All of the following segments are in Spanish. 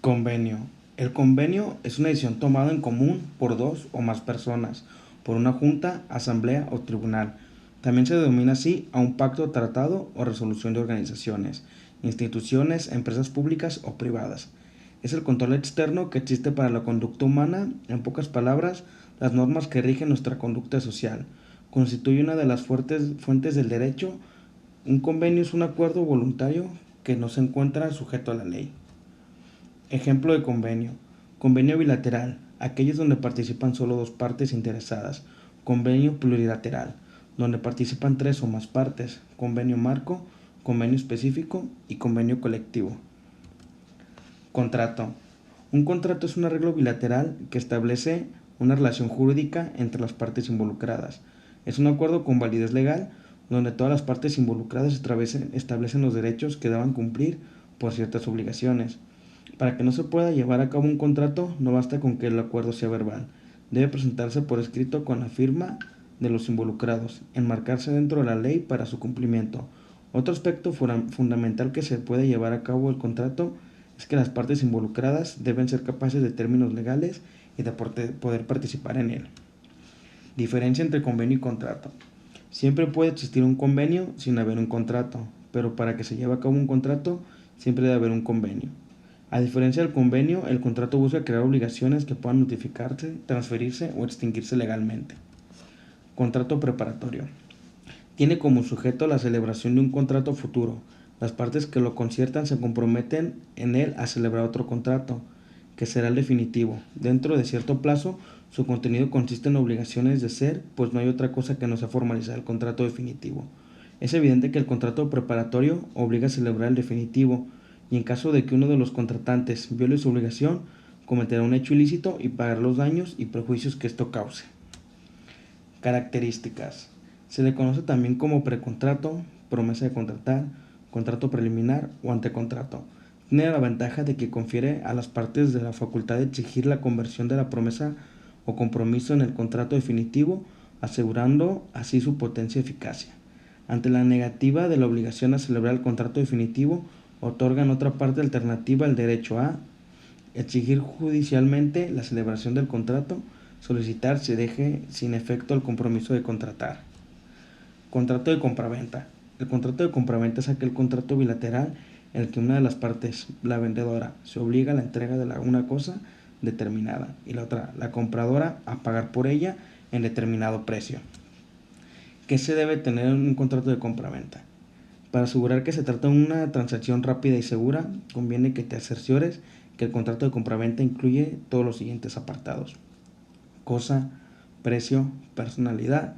Convenio. El convenio es una decisión tomada en común por dos o más personas, por una junta, asamblea o tribunal. También se denomina así a un pacto, tratado o resolución de organizaciones, instituciones, empresas públicas o privadas. Es el control externo que existe para la conducta humana, en pocas palabras, las normas que rigen nuestra conducta social. Constituye una de las fuentes del derecho. Un convenio es un acuerdo voluntario que no se encuentra sujeto a la ley. Ejemplo de convenio. Convenio bilateral, aquellos donde participan solo dos partes interesadas. Convenio plurilateral, donde participan tres o más partes. Convenio marco, convenio específico y convenio colectivo. Contrato. Un contrato es un arreglo bilateral que establece una relación jurídica entre las partes involucradas. Es un acuerdo con validez legal donde todas las partes involucradas establecen los derechos que deban cumplir por ciertas obligaciones. Para que no se pueda llevar a cabo un contrato, no basta con que el acuerdo sea verbal. Debe presentarse por escrito con la firma de los involucrados, enmarcarse dentro de la ley para su cumplimiento. Otro aspecto fundamental que se puede llevar a cabo el contrato es que las partes involucradas deben ser capaces de términos legales y de poder participar en él. Diferencia entre convenio y contrato. Siempre puede existir un convenio sin haber un contrato, pero para que se lleve a cabo un contrato, siempre debe haber un convenio. A diferencia del convenio, el contrato busca crear obligaciones que puedan notificarse, transferirse o extinguirse legalmente. Contrato preparatorio. Tiene como sujeto la celebración de un contrato futuro. Las partes que lo conciertan se comprometen en él a celebrar otro contrato, que será el definitivo. Dentro de cierto plazo, su contenido consiste en obligaciones de ser, pues no hay otra cosa que no sea formalizar el contrato definitivo. Es evidente que el contrato preparatorio obliga a celebrar el definitivo, y en caso de que uno de los contratantes viole su obligación, cometerá un hecho ilícito y pagará los daños y perjuicios que esto cause. Características. Se le conoce también como precontrato, promesa de contratar, contrato preliminar o antecontrato. Tiene la ventaja de que confiere a las partes de la facultad de exigir la conversión de la promesa o compromiso en el contrato definitivo, asegurando así su potencia y eficacia. Ante la negativa de la obligación a celebrar el contrato definitivo, otorgan otra parte alternativa el derecho a exigir judicialmente la celebración del contrato, solicitar se deje sin efecto el compromiso de contratar. Contrato de compraventa. El contrato de compraventa es aquel contrato bilateral en el que una de las partes, la vendedora, se obliga a la entrega de una cosa determinada y la otra, la compradora, a pagar por ella en determinado precio. ¿Qué se debe tener en un contrato de compraventa? Para asegurar que se trata de una transacción rápida y segura, conviene que te cerciores que el contrato de compraventa incluye todos los siguientes apartados: cosa, precio, personalidad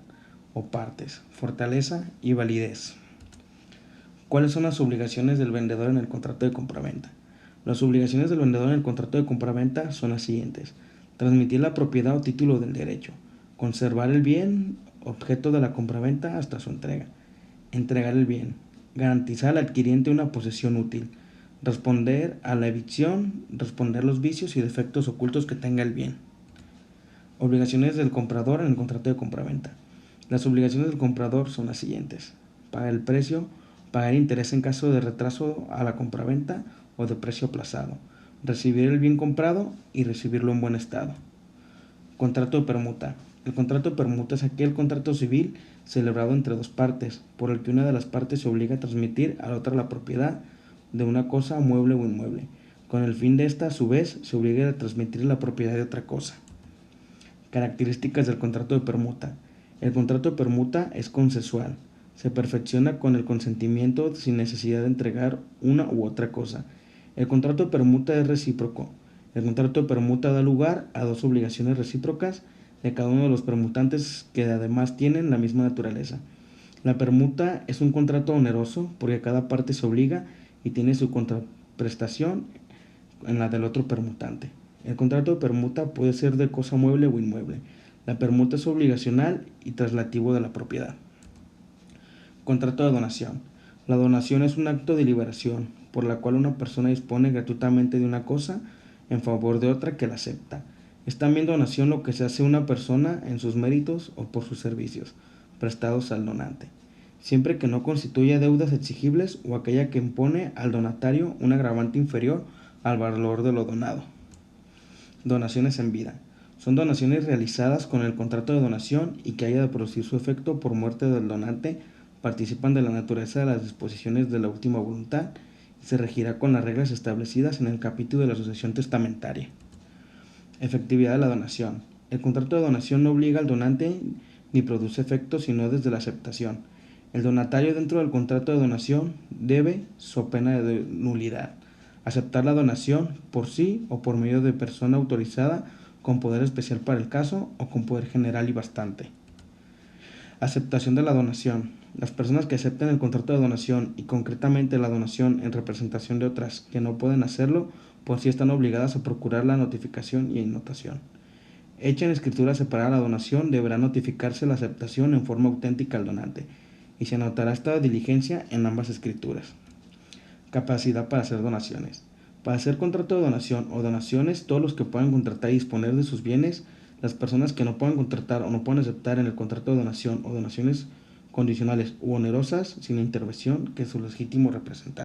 o partes, fortaleza y validez. ¿Cuáles son las obligaciones del vendedor en el contrato de compraventa? Las obligaciones del vendedor en el contrato de compraventa son las siguientes: transmitir la propiedad o título del derecho, conservar el bien objeto de la compraventa hasta su entrega, entregar el bien, garantizar al adquiriente una posesión útil, responder a la evicción, responder los vicios y defectos ocultos que tenga el bien. Obligaciones del comprador en el contrato de compraventa. Las obligaciones del comprador son las siguientes: pagar el precio, pagar interés en caso de retraso a la compraventa o de precio aplazado, recibir el bien comprado y recibirlo en buen estado. Contrato de permuta. El contrato de permuta es aquel contrato civil celebrado entre dos partes, por el que una de las partes se obliga a transmitir a la otra la propiedad de una cosa, mueble o inmueble, con el fin de esta, a su vez, se obliga a transmitir la propiedad de otra cosa. Características del contrato de permuta. El contrato de permuta es consensual. Se perfecciona con el consentimiento sin necesidad de entregar una u otra cosa. El contrato de permuta es recíproco. El contrato de permuta da lugar a dos obligaciones recíprocas de cada uno de los permutantes que además tienen la misma naturaleza. La permuta es un contrato oneroso porque cada parte se obliga y tiene su contraprestación en la del otro permutante. El contrato de permuta puede ser de cosa mueble o inmueble. La permuta es obligacional y traslativo de la propiedad. Contrato de donación. La donación es un acto de liberación por la cual una persona dispone gratuitamente de una cosa en favor de otra que la acepta. Es también donación lo que se hace a una persona en sus méritos o por sus servicios prestados al donante, siempre que no constituya deudas exigibles o aquella que impone al donatario un agravante inferior al valor de lo donado. Donaciones en vida. Son donaciones realizadas con el contrato de donación y que haya de producir su efecto por muerte del donante, participan de la naturaleza de las disposiciones de la última voluntad y se regirá con las reglas establecidas en el capítulo de la sucesión testamentaria. Efectividad de la donación. El contrato de donación no obliga al donante ni produce efecto sino desde la aceptación. El donatario dentro del contrato de donación debe, so pena de nulidad, aceptar la donación por sí o por medio de persona autorizada con poder especial para el caso o con poder general y bastante. Aceptación de la donación. Las personas que acepten el contrato de donación y concretamente la donación en representación de otras que no pueden hacerlo, por sí están obligadas a procurar la notificación y anotación. Hecha en escritura separada la donación, deberá notificarse la aceptación en forma auténtica al donante y se anotará esta diligencia en ambas escrituras. Capacidad para hacer donaciones. Para hacer contrato de donación o donaciones, todos los que puedan contratar y disponer de sus bienes, las personas que no puedan contratar o no puedan aceptar en el contrato de donación o donaciones condicionales u onerosas sin la intervención que su legítimo representante.